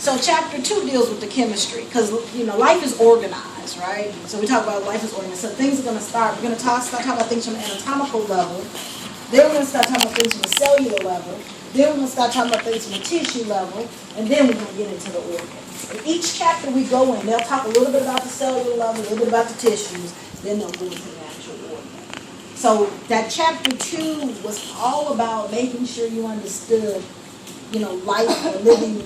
So chapter 2 deals with the chemistry, because life is organized, right? So we talk about life is organized. So things are going to start. We're going to start talking about things from an anatomical level. Then we're going to start talking about things from a cellular level. Then we're going to start talking about things from a tissue level, and then we're going to get into the organs. In each chapter we go in, they'll talk a little bit about the cellular level, a little bit about the tissues, then they'll go into the actual organ. So that chapter 2 was all about making sure you understood life or living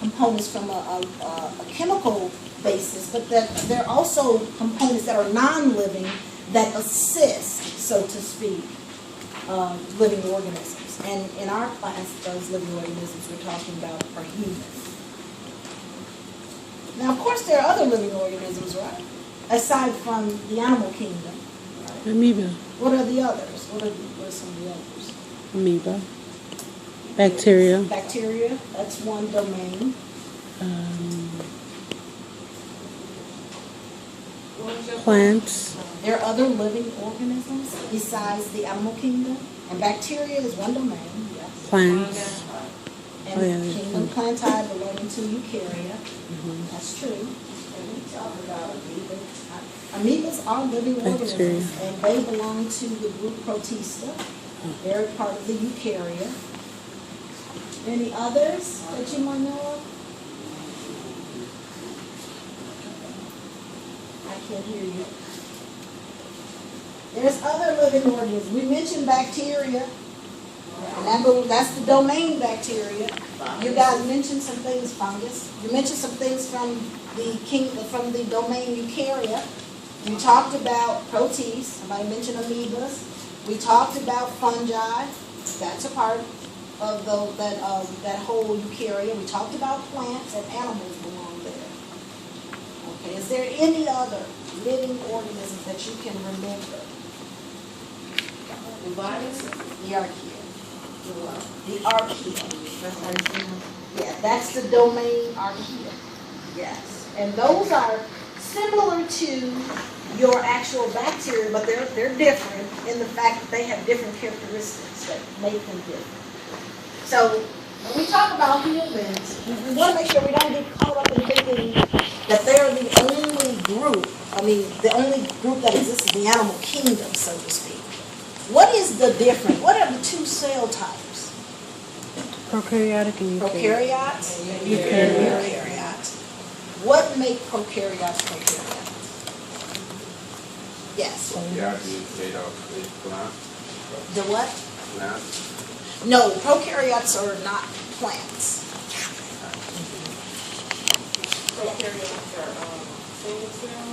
components from a chemical basis, but that there are also components that are non-living that assist, so to speak, living organisms. And in our class, those living organisms we're talking about are humans. Now, of course, there are other living organisms, right? Aside from the animal kingdom. Right? Amoeba. What are the others? What are some of the others? Amoeba. Bacteria. Bacteria, that's one domain. Plants. There are other living organisms besides the animal kingdom, and bacteria is one domain. Yes. Plants. And kingdom plantae belonging to eukarya. Mm-hmm. That's true. And we talk about amoebas are living organisms, and they belong to the group Protista. They're part of the eukarya. Any others that you might know of? I can't hear you. There's other living organisms. We mentioned bacteria, and that's the domain bacteria. You guys mentioned some things, fungus. You mentioned some things from the domain eukarya. You talked about protists. Somebody mentioned amoebas. We talked about fungi. That's a part of that whole eukarya. We talked about plants, and animals belong there. Okay, is there any other living organism that you can remember? The virus? The archaea. The archaea. Yeah, that's the domain archaea. Yes. And those are similar to your actual bacteria, but they're different in the fact that they have different characteristics that make them different. So when we talk about humans, we want to make sure we don't get caught up in thinking that they're the only group, the only group that exists in the animal kingdom, so to speak. What is the difference? What are the two cell types? Prokaryotic and eukaryotic. Prokaryotes and eukaryotes. What make prokaryotes prokaryotes? Yes. Prokaryotes is made of plants. The what? Plants. No, prokaryotes are not plants. Prokaryotes are single cell?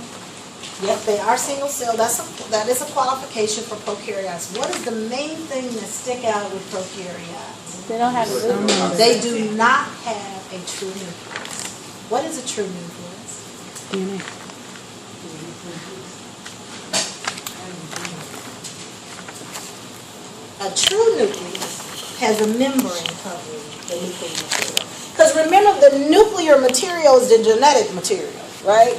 Yep, they are single cell. That is a qualification for prokaryotes. What is the main thing that stick out with prokaryotes? They don't have a nucleus. They do not have a true nucleus. What is a true nucleus? DNA. A true nucleus has a membrane covering the nuclear material. Because remember, the nuclear material is the genetic material, right?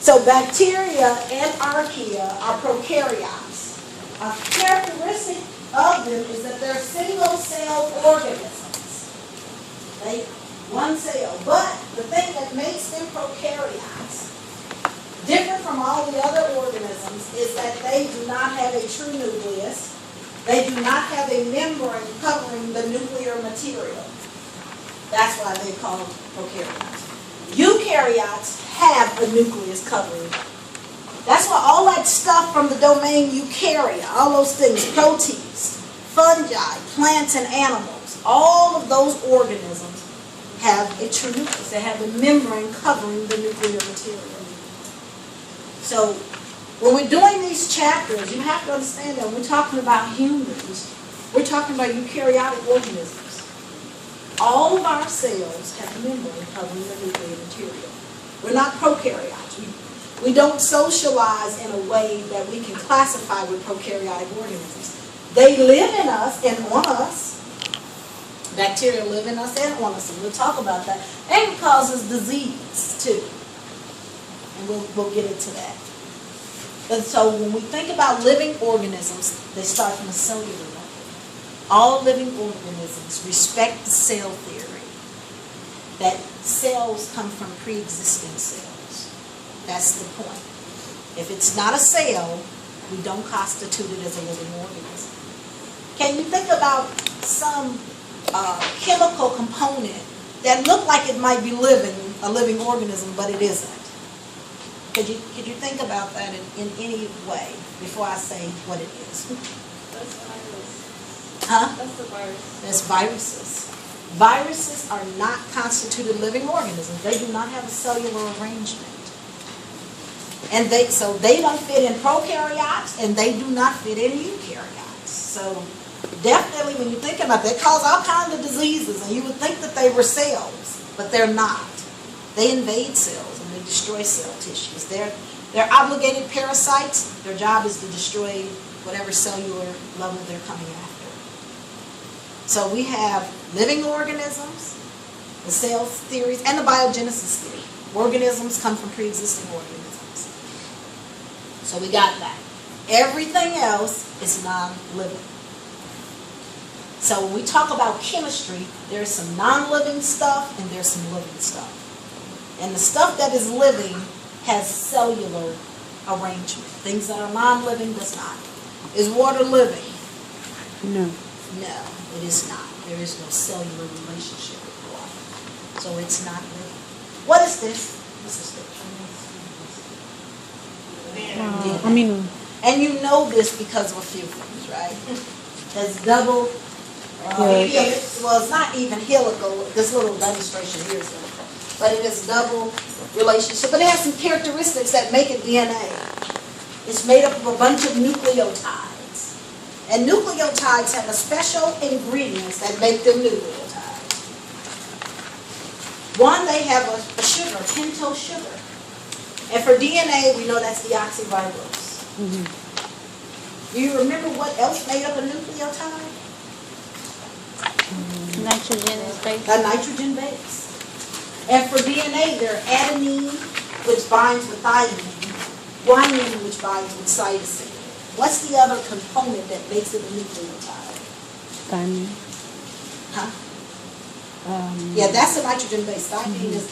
So bacteria and archaea are prokaryotes. A characteristic of them is that they're single-cell organisms. They one cell. But the thing that makes them prokaryotes, different from all the other organisms, is that they do not have a true nucleus. They do not have a membrane covering the nuclear material. That's why they're called prokaryotes. Eukaryotes have a nucleus covering. That's why all that stuff from the domain eukarya, all those things, protists, fungi, plants, and animals, all of those organisms have a true nucleus. They have a membrane covering the nuclear material. So when we're doing these chapters, you have to understand that when we're talking about humans, we're talking about eukaryotic organisms. All of our cells have a membrane covering the nuclear material. We're not prokaryotes. We don't socialize in a way that we can classify with prokaryotic organisms. They live in us and on us. Bacteria live in us and on us, and we'll talk about that. And it causes disease, too. And we'll get into that. And so when we think about living organisms, they start from a cellular level. All living organisms respect the cell theory. that cells come from pre-existing cells. That's the point. If it's not a cell, we don't constitute it as a living organism. Can you think about some chemical component that look like it might be a living organism, but it isn't? Could you think about that in any way before I say what it is? That's virus. Huh? That's the virus. That's viruses. Viruses are not constituted living organisms. They do not have a cellular arrangement. And so they don't fit in prokaryotes and they do not fit in eukaryotes. So definitely when you think about that, they cause all kinds of diseases and you would think that they were cells, but they're not. They invade cells and they destroy cell tissues. They're obligated parasites. Their job is to destroy whatever cellular level they're coming after. So we have living organisms, the cell theories, and the biogenesis theory. Organisms come from pre-existing organisms. So we got that. Everything else is non-living. So when we talk about chemistry, there's some non-living stuff and there's some living stuff. And the stuff that is living has cellular arrangement. Things that are non-living does not. Is water living? No. No, it is not. There is no cellular relationship with water. So it's not living. What is this? This is and you know this because of a few things, right? There's double, well, it's not even helical. This little demonstration here is helical. But it is double relationship. But it has some characteristics that make it DNA. It's made up of a bunch of nucleotides. And nucleotides have a special ingredients that make them nucleotides. One, they have a sugar, pentose sugar. And for DNA, we know that's deoxyribose. Do you remember what else made up a nucleotide? Nitrogen is base. A nitrogen base. And for DNA, they're adenine, which binds with thymine, guanine, which binds with cytosine. What's the other component that makes it a nucleotide? Thymine. Huh? Yeah, that's the nitrogen base. Thymine is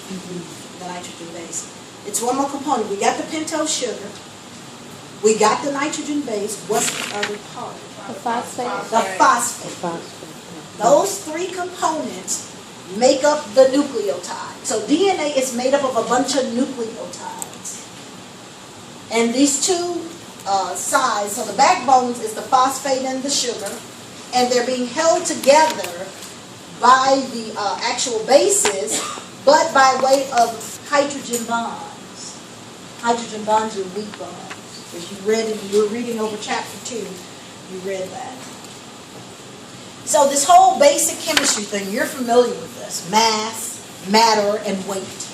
the nitrogen base. It's one more component. We got the pentose sugar. We got the nitrogen base. What's the other part? The phosphate. The phosphate. Those three components make up the nucleotide. So DNA is made up of a bunch of nucleotides. And these two sides, so the backbones is the phosphate and the sugar, and they're being held together by the actual bases, but by way of hydrogen bonds. Hydrogen bonds are weak bonds. As you were reading over chapter 2, you read that. So this whole basic chemistry thing, you're familiar with this. Mass, matter, and weight.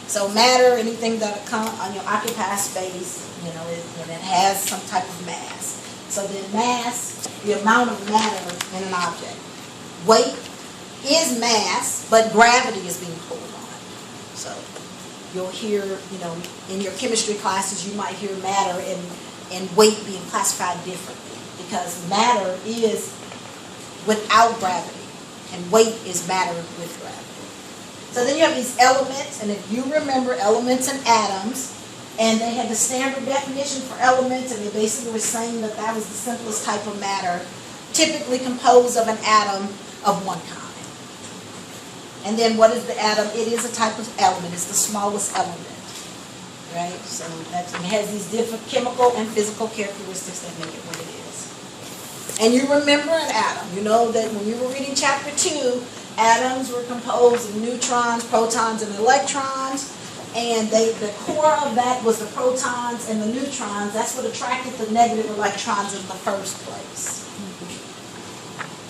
So matter, anything that occupies space, and it has some type of mass. So then mass, the amount of matter in an object. Weight is mass, but gravity is being pulled on it. So you'll hear, in your chemistry classes, you might hear matter and weight being classified differently, because matter is without gravity, and weight is matter with gravity. So then you have these elements, and if you remember elements and atoms, and they had the standard definition for elements, and they basically were saying that that was the simplest type of matter, typically composed of an atom of one kind. And then what is the atom? It is a type of element. It's the smallest element, right? So it has these different chemical and physical characteristics that make it what it is. And you remember an atom. You know that when you were reading chapter 2, atoms were composed of neutrons, protons, and electrons. And the core of that was the protons and the neutrons. That's what attracted the negative electrons in the first place.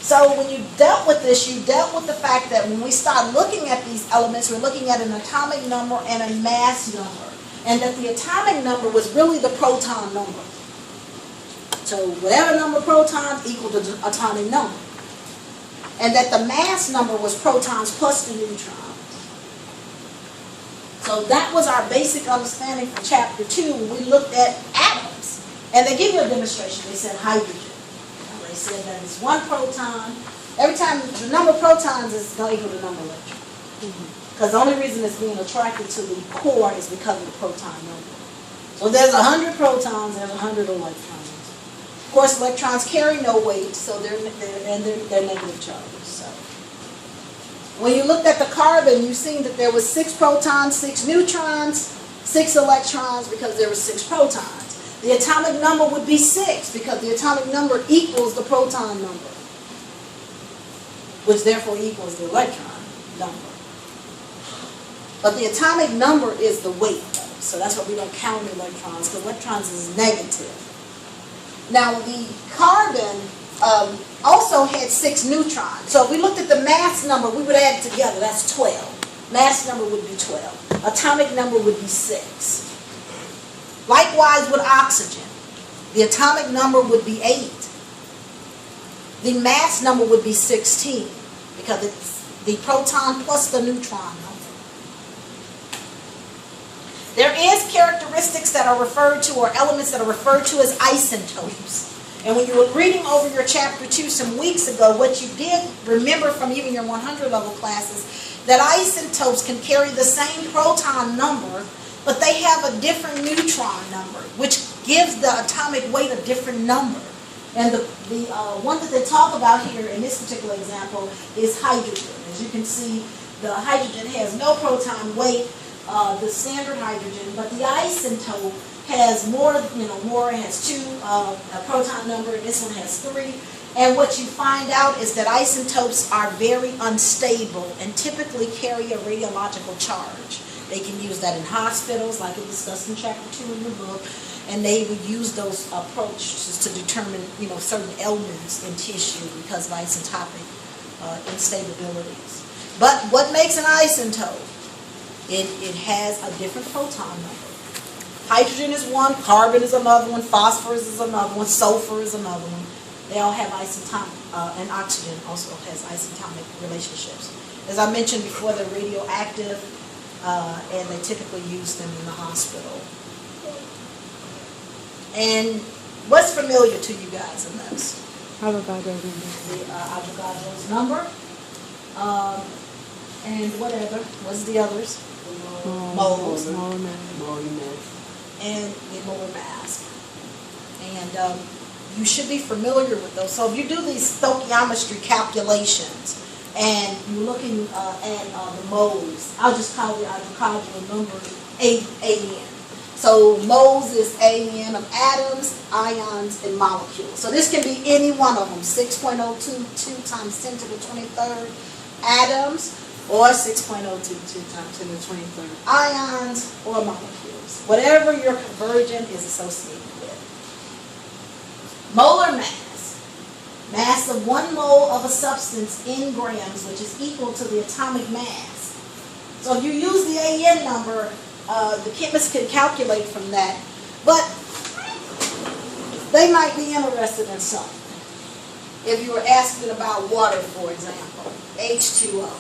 So when you dealt with this, you dealt with the fact that when we start looking at these elements, we're looking at an atomic number and a mass number. And that the atomic number was really the proton number. So whatever number of protons equal to the atomic number. And that the mass number was protons plus the neutrons. So that was our basic understanding for chapter 2 when we looked at atoms. And they give you a demonstration. They said hydrogen. They said that it's one proton. Every time the number of protons is going to equal the number of electrons. Because the only reason it's being attracted to the core is because of the proton number. So if there's 100 protons, there's 100 electrons. Of course, electrons carry no weight, so they're negative charges. So when you looked at the carbon, you've seen that there was 6 protons, 6 neutrons, 6 electrons because there were 6 protons. The atomic number would be 6 because the atomic number equals the proton number, which therefore equals the electron number. But the atomic number is the weight, though. So that's why we don't count electrons, because electrons is negative. Now, the carbon also had 6 neutrons. So if we looked at the mass number, we would add it together. That's 12. Mass number would be 12. Atomic number would be 6. Likewise with oxygen. The atomic number would be 8. The mass number would be 16, because it's the proton plus the neutron number. There is characteristics that are referred to, or elements that are referred to as isotopes. And when you were reading over your chapter 2 some weeks ago, what you did remember from even your 100 level classes, that isotopes can carry the same proton number, but they have a different neutron number, which gives the atomic weight a different number. And the one that they talk about here in this particular example is hydrogen. As you can see, the hydrogen has no proton weight, the standard hydrogen, but the isotope has more, more, it has 2, a proton number, and this one has 3. And what you find out is that isotopes are very unstable and typically carry a radiological charge. They can use that in hospitals, like it discussed in chapter 2 in your book, and they would use those approaches to determine, certain elements in tissue because of isotopic instabilities. But what makes an isotope? It has a different proton number. Hydrogen is one, carbon is another one, phosphorus is another one, sulfur is another one. They all have isotopic, and oxygen also has isotopic relationships. As I mentioned before, they're radioactive, and they typically use them in the hospital. And what's familiar to you guys in this? Avogadro's number. The Avogadro's number. And whatever. What's the others? Moles. And the molar mass. And you should be familiar with those. So if you do these stoichiometry calculations and you're looking at the moles, I'll just call the Avogadro number AN. So moles is AN of atoms, ions, and molecules. So this can be any one of them, 6.022 times 10 to the 23rd atoms, or 6.022 times 10 to the 23rd ions, or molecules. Whatever your conversion is associated with. Molar mass. Mass of 1 mole of a substance in grams, which is equal to the atomic mass. So if you use the AN number, the chemists can calculate from that, but they might be interested in something. If you were asking about water, for example, H2O,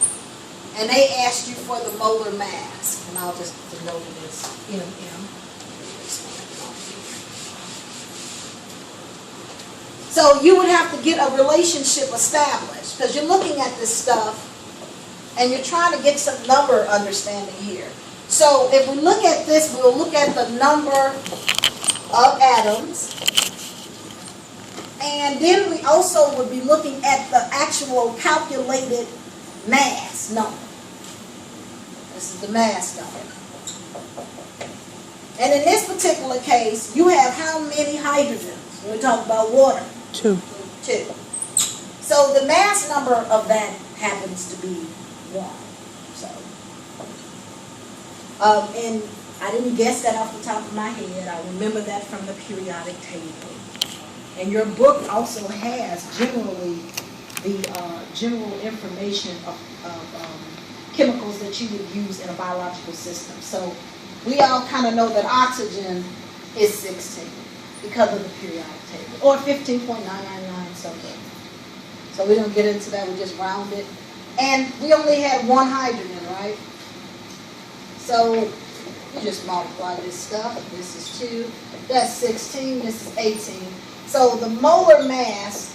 and they asked you for the molar mass, and I'll just denote it as MM. So you would have to get a relationship established, because you're looking at this stuff, and you're trying to get some number understanding here. So if we look at this, we'll look at the number of atoms. And then we also would be looking at the actual calculated mass number. This is the mass number. And in this particular case, you have how many hydrogens? When we talk about water. 2. 2. So the mass number of that happens to be 1. And I didn't guess that off the top of my head. I remember that from the periodic table. And your book also has generally the general information of chemicals that you would use in a biological system. So we all kind of know that oxygen is 16 because of the periodic table, or 15.999 something. So we don't get into that, we just round it. And we only had 1 hydrogen, right? So you just multiply this stuff. This is 2. That's 16. This is 18. So the molar mass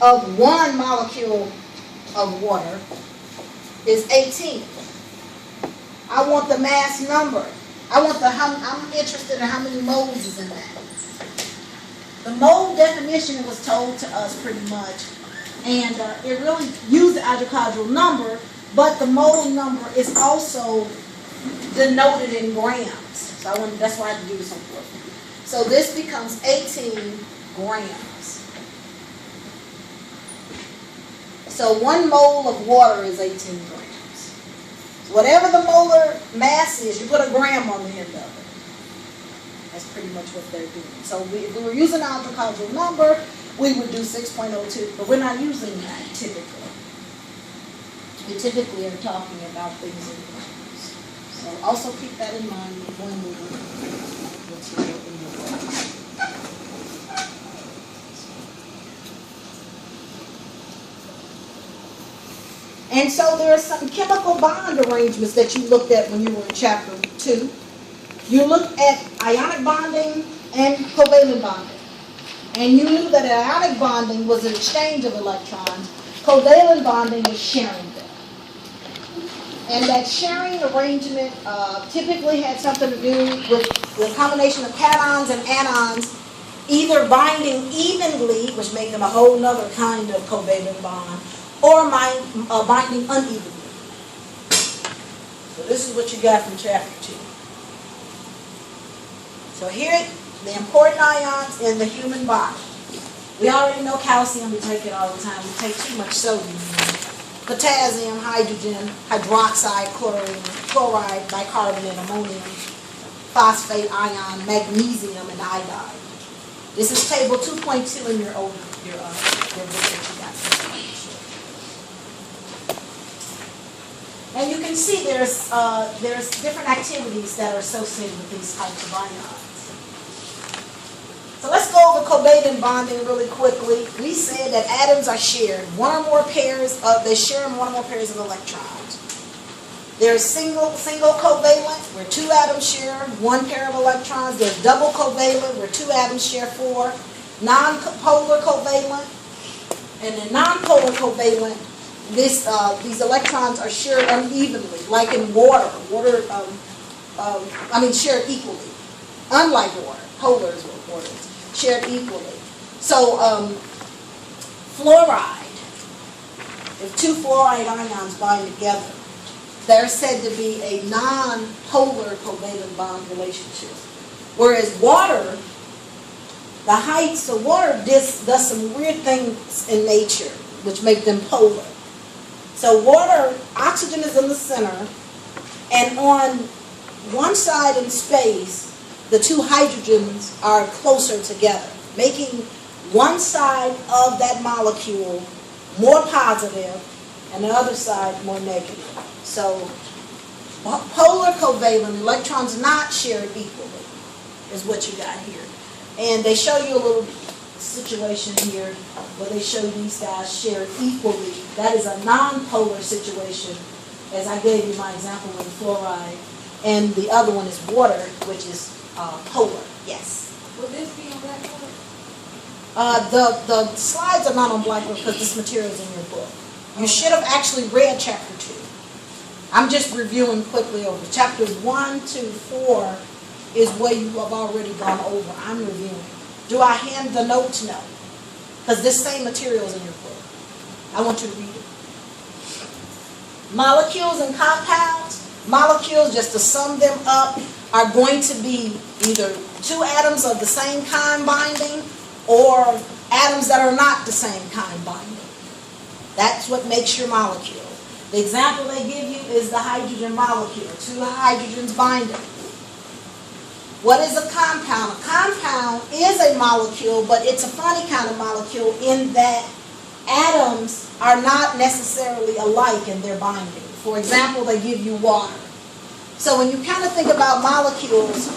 of 1 molecule of water is 18. I want the mass number. I'm interested in how many moles is in that. The mole definition was told to us pretty much, and it really used the hydrocarbon number, but the mole number is also denoted in grams. So that's why I had to do this on purpose. So this becomes 18 grams. So 1 mole of water is 18 grams. So whatever the molar mass is, you put a gram on the end of it. That's pretty much what they're doing. So if we were using an agricultural number, we would do 6.02, but we're not using that typically. We typically are talking about things in grams. So also keep that in mind when we do material in your book. And so there are some chemical bond arrangements that you looked at when you were in chapter 2. You looked at ionic bonding and covalent bonding. And you knew that ionic bonding was an exchange of electrons. Covalent bonding is sharing them. And that sharing arrangement typically had something to do with the combination of cations and anions either binding evenly, which make them a whole other kind of covalent bond, or binding unevenly. So this is what you got from chapter 2. So here, the important ions in the human body. We already know calcium, we take it all the time. We take too much sodium. Potassium, hydrogen, hydroxide, chloride, bicarbonate, ammonium, phosphate ion, magnesium, and iodide. This is table 2.2 in your book that you got. And you can see there's different activities that are associated with these types of ions. So let's go over covalent bonding really quickly. We said that atoms are shared. They share one or more pairs of electrons. There's single covalent, where 2 atoms share 1 pair of electrons. There's double covalent, where 2 atoms share 4. Non-polar covalent. And in non-polar covalent, these electrons are shared unevenly, like in water. Shared equally. Unlike water, polar is what water is. Shared equally. So, fluoride, if 2 fluoride ions bind together, they're said to be a non-polar covalent bond relationship. Whereas water, water does some weird things in nature, which make them polar. So water, oxygen is in the center, and on one side in space, the 2 hydrogens are closer together, making one side of that molecule more positive and the other side more negative. So polar covalent, electrons not shared equally, is what you got here. And they show you a little situation here where they show these guys shared equally. That is a non-polar situation, as I gave you my example with fluoride. And the other one is water, which is polar. Yes. Will this be on blackboard? The slides are not on blackboard because this material is in your book. You should have actually read chapter 2. I'm just reviewing quickly over. Chapters 1, 2, 4 is where you have already gone over. I'm reviewing. Do I hand the notes? No. Because this same material is in your book. I want you to read it. Molecules and compounds. Molecules, just to sum them up, are going to be either 2 atoms of the same kind binding or atoms that are not the same kind binding. That's what makes your molecule. The example they give you is the hydrogen molecule, 2 hydrogens binding. What is a compound? A compound is a molecule, but it's a funny kind of molecule in that atoms are not necessarily alike in their binding. For example, they give you water. So when you kind of think about molecules,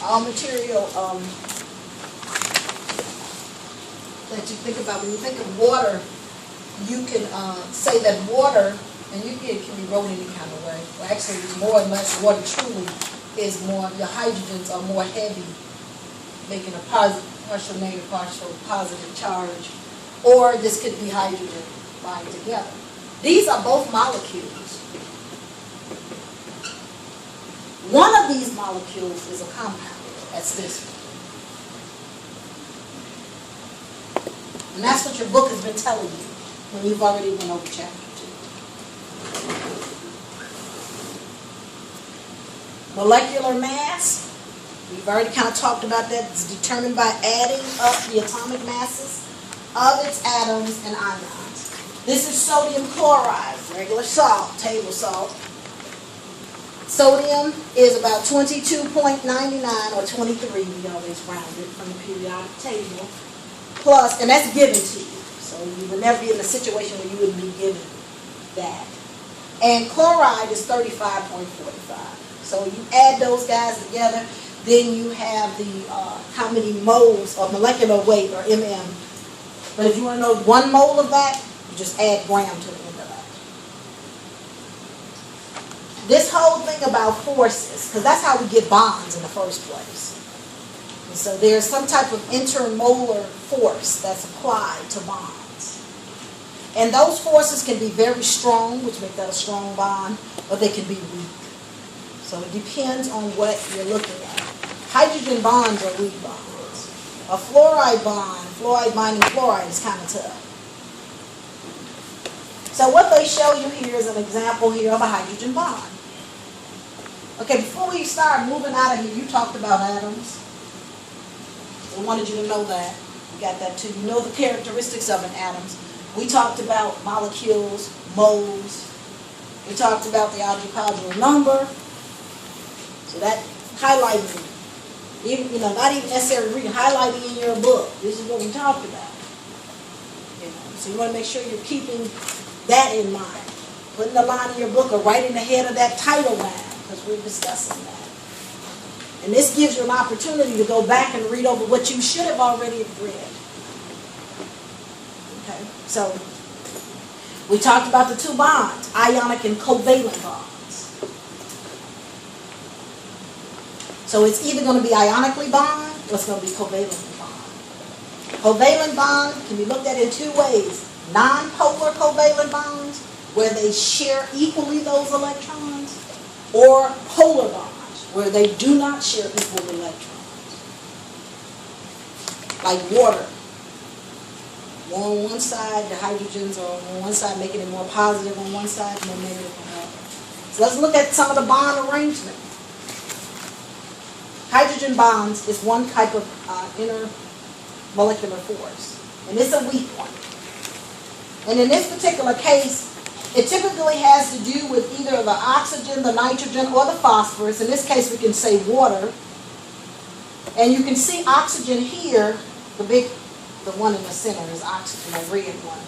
all material that you think about, when you think of water, you can say that water, and it can be wrote any kind of way. Well, actually, it's more or less water truly is more, the hydrogens are more heavy, making a positive, partial negative, partial positive charge, or this could be hydrogen bind together. These are both molecules. One of these molecules is a compound. That's this one. And that's what your book has been telling you when you've already went over chapter 2. Molecular mass, we've already kind of talked about that. It's determined by adding up the atomic masses of its atoms and ions. This is sodium chloride, regular salt, table salt. Sodium is about 22.99 or 23, we always round it from the periodic table. Plus, and that's given to you. So you would never be in a situation where you wouldn't be given that. And chloride is 35.45. So you add those guys together, then you have the how many moles of molecular weight, or mm. But if you want to know 1 mole of that, you just add gram to the end of that. This whole thing about forces, because that's how we get bonds in the first place. And so there's some type of intermolar force that's applied to bonds. And those forces can be very strong, which make that a strong bond, or they can be weak. So it depends on what you're looking at. Hydrogen bonds are weak bonds. A fluoride bond, fluoride binding fluoride, is kind of tough. So what they show you here is an example here of a hydrogen bond. Okay, before we start moving out of here, you talked about atoms. I wanted you to know that. You got that too. You know the characteristics of an atom. We talked about molecules, moles. We talked about the algebraic number. So that highlighting, even, not even necessarily reading, highlighting in your book. This is what we talked about. So you want to make sure you're keeping that in mind. Putting the line in your book or right in the head of that title line, because we're discussing that. And this gives you an opportunity to go back and read over what you should have already read. Okay, so we talked about the 2 bonds, ionic and covalent bonds. So it's either going to be ionically bond or it's going to be covalently bond. Covalent bond can be looked at in 2 ways. Non-polar covalent bonds, where they share equally those electrons, or polar bonds, where they do not share equal electrons. Like water. More on one side, the hydrogens are on one side, making it more positive on one side, more negative on the other. So let's look at some of the bond arrangement. Hydrogen bonds is one type of intermolecular force, and it's a weak one. And in this particular case, it typically has to do with either the oxygen, the nitrogen, or the phosphorus. In this case, we can say water. And you can see oxygen here, the one in the center is oxygen, a red one,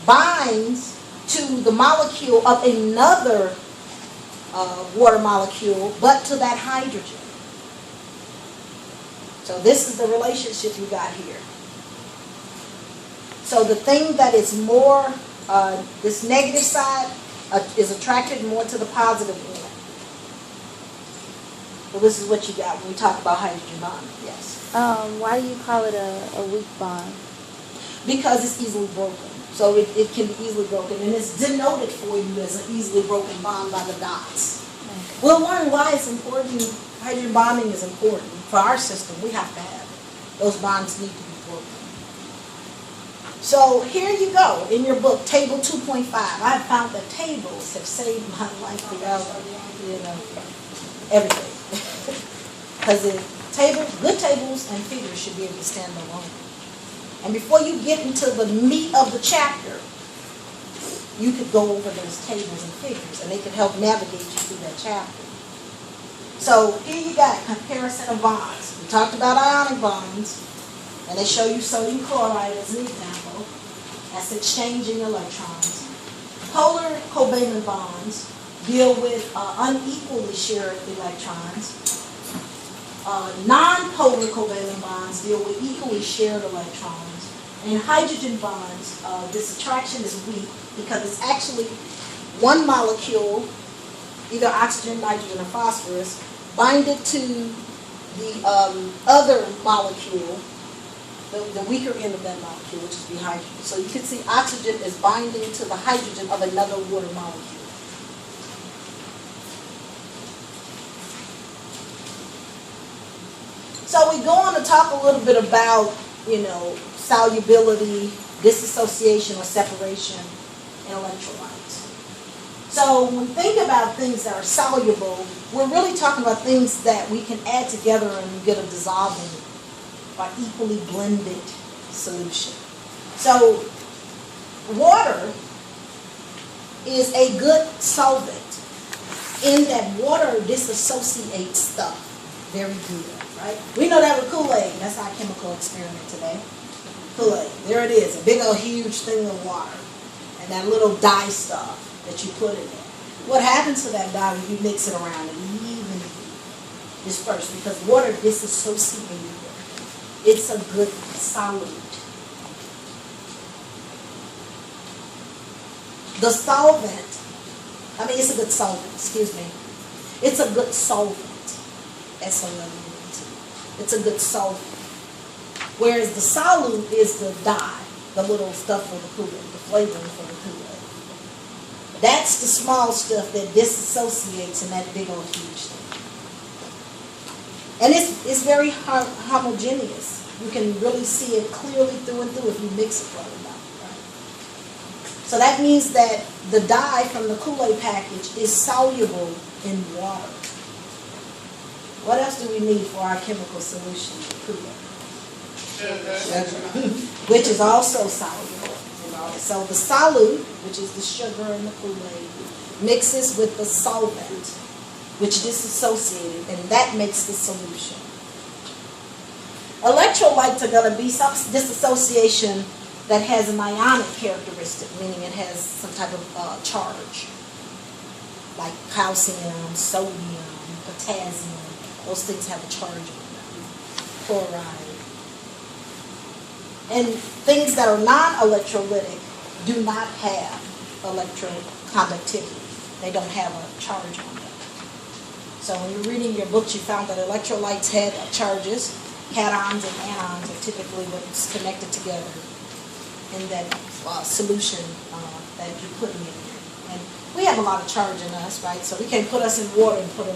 binds to the molecule of another water molecule, but to that hydrogen. So this is the relationship you got here. So the thing that is more, this negative side is attracted more to the positive end. So this is what you got when we talk about hydrogen bonding. Yes. Why do you call it a weak bond? Because it's easily broken. So it can be easily broken. And it's denoted for you as an easily broken bond by the dots. Okay. We'll learn why it's important. Hydrogen bonding is important. For our system, we have to have it. Those bonds need to be broken. So here you go in your book, table 2.5. I've found that tables have saved my life throughout, everything. Because good tables and figures should be able to stand alone. And before you get into the meat of the chapter, you could go over those tables and figures, and they could help navigate you through that chapter. So here you got comparison of bonds. We talked about ionic bonds, and they show you sodium chloride as an example. That's exchanging electrons. Polar covalent bonds deal with unequally shared electrons. Non-polar covalent bonds deal with equally shared electrons. And hydrogen bonds, this attraction is weak because it's actually one molecule, either oxygen, nitrogen, or phosphorus, binded to the other molecule, the weaker end of that molecule, which is the hydrogen. So you can see oxygen is binding to the hydrogen of another water molecule. So we go on to talk a little bit about, solubility, dissociation or separation in electrolytes. So when we think about things that are soluble, we're really talking about things that we can add together and get a dissolving or equally blended solution. So water is a good solvent in that water disassociates stuff very good, right? We know that with Kool-Aid. That's our chemical experiment today. Kool-Aid. There it is, a big old huge thing of water. And that little dye stuff that you put in there. What happens to that dye when you mix it around and evenly disperse? Because water disassociates. It's a good solute. The solvent, it's a good solvent, excuse me. It's a good solvent. S-O-L-U-N-T. It's a good solvent. Whereas the solute is the dye, the little stuff for the Kool-Aid, the flavoring for the Kool-Aid. That's the small stuff that disassociates in that big old huge thing. And it's very homogeneous. You can really see it clearly through and through if you mix it well enough, right? So that means that the dye from the Kool-Aid package is soluble in water. What else do we need for our chemical solution to Kool-Aid? Sugar. Which is also soluble in water. So the solute, which is the sugar in the Kool-Aid, mixes with the solvent, which disassociated, and that makes the solution. Electrolytes are going to be some disassociation that has an ionic characteristic, meaning it has some type of charge, like calcium, sodium, potassium. Those things have a charge on them. Chloride. And things that are non-electrolytic do not have electroconductivity. They don't have a charge on them. So when you're reading your books, you found that electrolytes had charges. Cations and anions are typically what's connected together in that solution that you're putting in there. And we have a lot of charge in us, right? So we can't put us in water and put a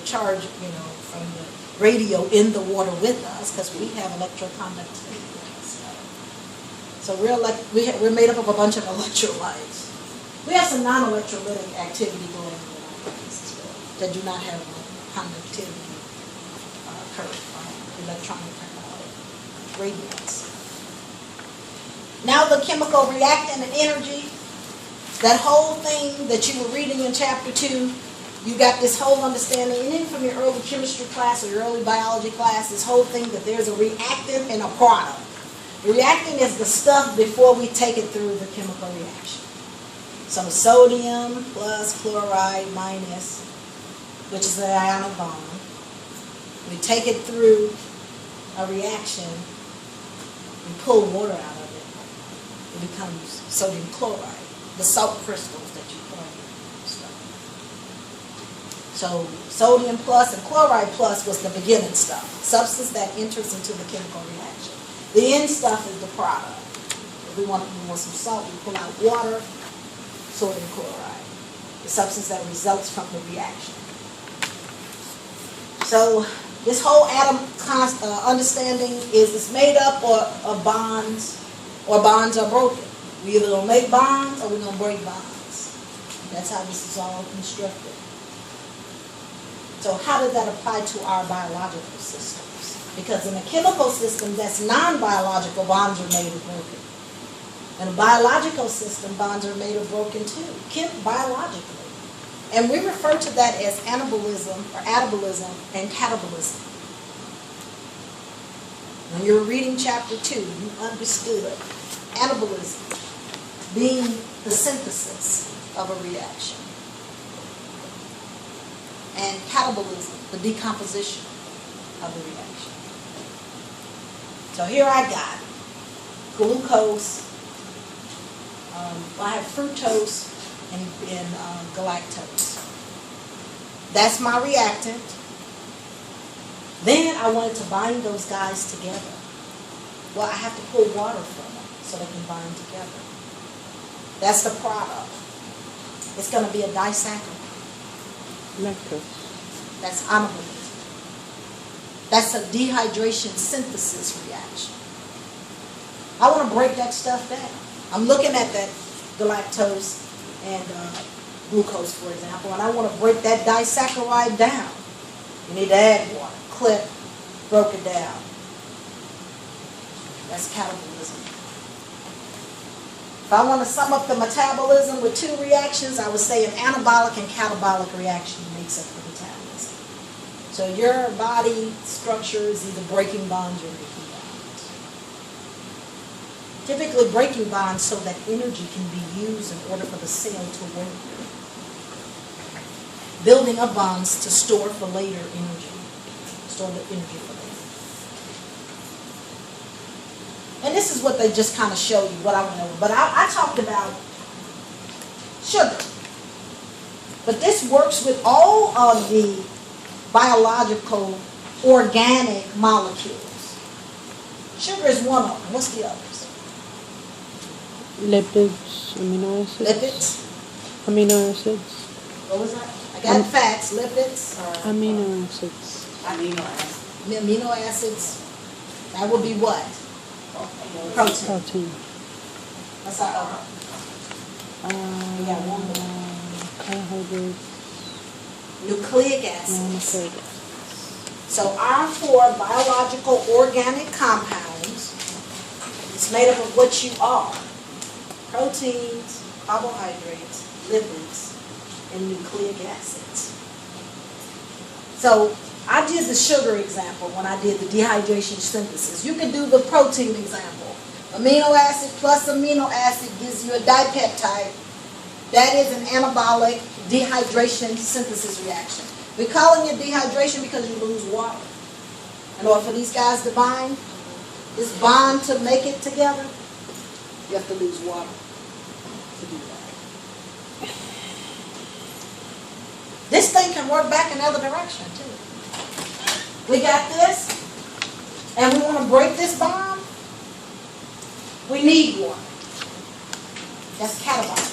charge, from the radio in the water with us because we have electroconductivity with us. So we're made up of a bunch of electrolytes. We have some non-electrolytic activity going on in our bodies as well that do not have conductivity electronic radiance. Now the chemical reactant and energy, that whole thing that you were reading in chapter 2, you got this whole understanding, and even from your early chemistry class or your early biology class, this whole thing that there's a reactant and a product. The reactant is the stuff before we take it through the chemical reaction. So sodium plus chloride minus, which is the ionic bond. We take it through a reaction, we pull water out of it. It becomes sodium chloride, the salt crystals that you put on your stuff. So sodium plus and chloride plus was the beginning stuff, substance that enters into the chemical reaction. The end stuff is the product. If we want some salt, we pull out water, sodium chloride, the substance that results from the reaction. So this whole atom understanding is it's made up of bonds, or bonds are broken. We either gonna make bonds or we're gonna break bonds. That's how this is all constructed. So how does that apply to our biological systems? Because in a chemical system that's non-biological, bonds are made or broken. In a biological system, bonds are made or broken too, biologically. And we refer to that as anabolism or atabolism and catabolism. When you were reading chapter 2, you understood anabolism being the synthesis of a reaction. And catabolism, the decomposition of the reaction. So here I got glucose, I have fructose and galactose. That's my reactant. Then I wanted to bind those guys together. Well, I have to pull water from them so they can bind together. That's the product. It's going to be a disaccharide. Lactose. That's anabolism. That's a dehydration synthesis reaction. I want to break that stuff down. I'm looking at the lactose and glucose, for example, and I want to break that disaccharide down. You need to add water, clip, broke it down. That's catabolism. If I want to sum up the metabolism with two reactions, I would say an anabolic and catabolic reaction makes up the metabolism. So your body structure is either breaking bonds or making bonds. Typically breaking bonds so that energy can be used in order for the cell to work. Building up bonds to store for later energy. Store the energy for later. And this is what they just kind of show you, what I went over. But I talked about sugar. But this works with all of the biological, organic molecules. Sugar is one of them. What's the others? Lipids, amino acids. Lipids. Amino acids. What was that? I got fats, lipids, Amino acids. amino acids. That would be what? Protein. Protein. What's our other? We got one more. Carbohydrates. Nucleic acids. Nucleic. So our four biological organic compounds is made up of what you are. Proteins, carbohydrates, lipids, and nucleic acids. So I did the sugar example when I did the dehydration synthesis. You can do the protein example. Amino acid plus amino acid gives you a dipeptide. That is an anabolic dehydration synthesis reaction. We're calling it dehydration because you lose water. In order for these guys to bind, this bond to make it together, you have to lose water to do that. This thing can work back in the other direction too. We got this, and we want to break this bond. We need water. That's catabolic.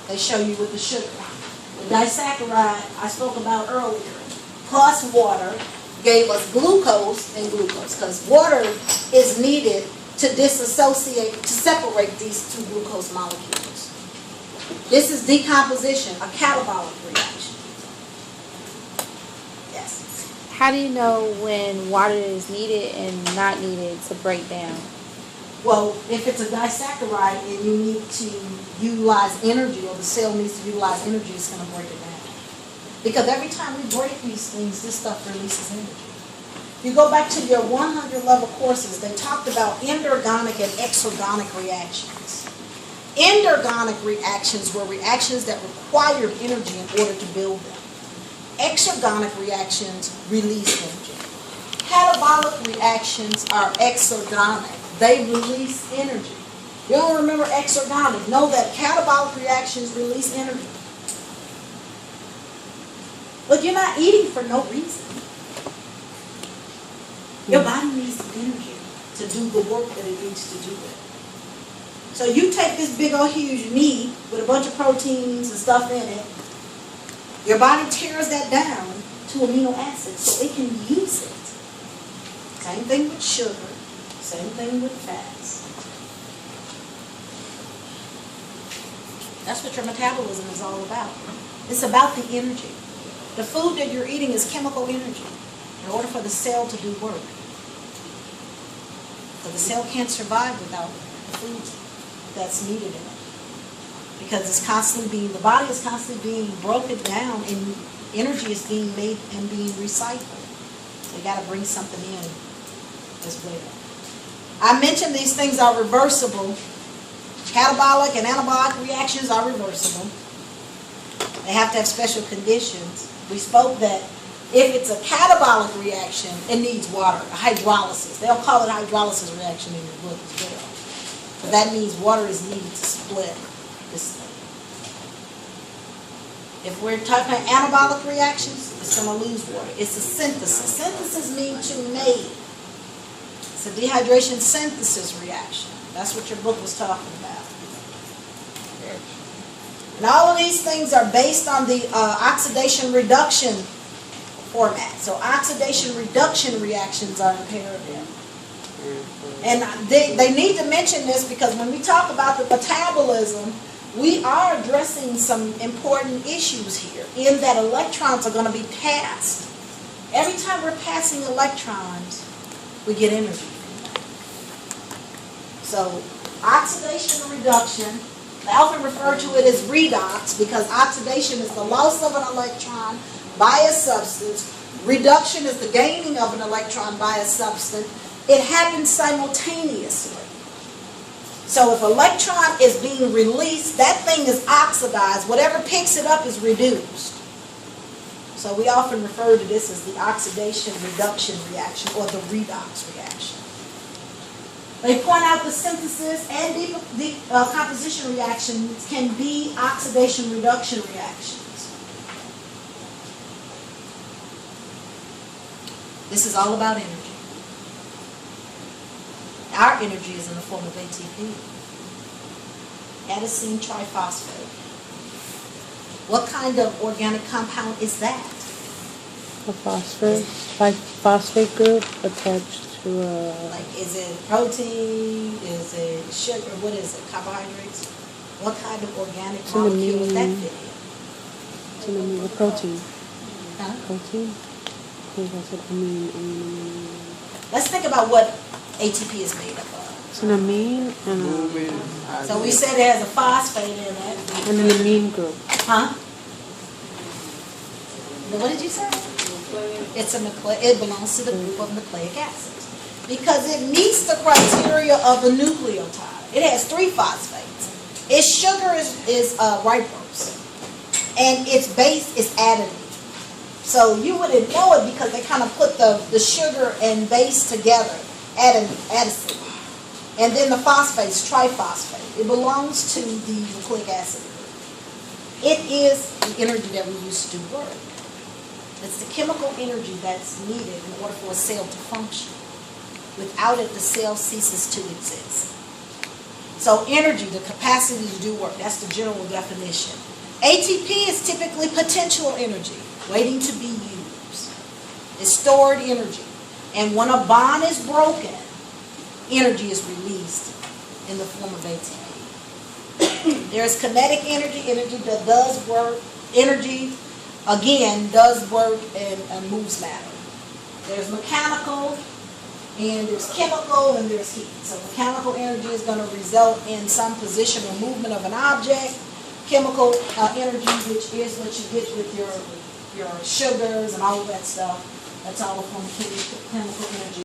They show you with the sugar. The disaccharide I spoke about earlier, plus water, gave us glucose and glucose, because water is needed to disassociate, to separate these two glucose molecules. This is decomposition, a catabolic reaction. Yes. How do you know when water is needed and not needed to break down? Well, if it's a disaccharide and you need to utilize energy, or the cell needs to utilize energy, it's going to break it down. Because every time we break these things, this stuff releases energy. If you go back to your 100 level courses, they talked about endergonic and exergonic reactions. Endergonic reactions were reactions that required energy in order to build them. Exergonic reactions release energy. Catabolic reactions are exergonic. They release energy. You don't remember exergonic. Know that catabolic reactions release energy. But you're not eating for no reason. Your body needs energy to do the work that it needs to do it. So you take this big old huge meat with a bunch of proteins and stuff in it, your body tears that down to amino acids so it can use it. Same thing with sugar, same thing with fats. That's what your metabolism is all about. It's about the energy. The food that you're eating is chemical energy in order for the cell to do work. But the cell can't survive without the food that's needed in it. Because it's constantly the body is constantly being broken down and energy is being made and being recycled. So you got to bring something in as well. I mentioned these things are reversible. Catabolic and anabolic reactions are reversible. They have to have special conditions. We spoke that if it's a catabolic reaction, it needs water, a hydrolysis. They'll call it hydrolysis reaction in your book as well. But that means water is needed to split this thing. If we're talking about anabolic reactions, It's gonna lose water. It's a synthesis. Synthesis means to make. It's a dehydration synthesis reaction. That's what your book was talking about. And all of these things are based on the oxidation reduction format. So oxidation reduction reactions are imperative. And they need to mention this because when we talk about the metabolism, we are addressing some important issues here in that electrons are going to be passed. Every time we're passing electrons, we get energy from that. So oxidation reduction, I often refer to it as redox because oxidation is the loss of an electron by a substance. Reduction is the gaining of an electron by a substance. It happens simultaneously. So if electron is being released, that thing is oxidized. Whatever picks it up is reduced. So we often refer to this as the oxidation reduction reaction or the redox reaction. They point out the synthesis and decomposition reactions can be oxidation reduction reactions. This is all about energy. Our energy is in the form of ATP, adenosine triphosphate. What kind of organic compound is that? A phosphate group attached to a... Like, is it protein? Is it sugar? What is it? Carbohydrates? What kind of organic molecule would that fit in? It's an amino, a protein. Huh? Protein? I think I said amine. Let's think about what ATP is made up of. It's an amine and So we said it has a phosphate in it. an amine group. Huh? What did you say? It's a it belongs to the group of nucleic acids because it meets the criteria of a nucleotide. It has 3 phosphates. Its sugar is ribose, and its base is adenine. So you wouldn't know it because they kind of put the sugar and base together, adenosine. And then the phosphates, triphosphate. It belongs to the nucleic acid group. It is the energy that we use to do work. It's the chemical energy that's needed in order for a cell to function. Without it, the cell ceases to exist. So energy, the capacity to do work, that's the general definition. ATP is typically potential energy, waiting to be used. It's stored energy. And when a bond is broken, energy is released in the form of ATP. There's kinetic energy, energy that does work. Energy, again, does work and moves matter. There's mechanical, and there's chemical, and there's heat. So mechanical energy is going to result in some position or movement of an object. Chemical energy, which is what you get with your sugars and all of that stuff, that's all a form of chemical energy.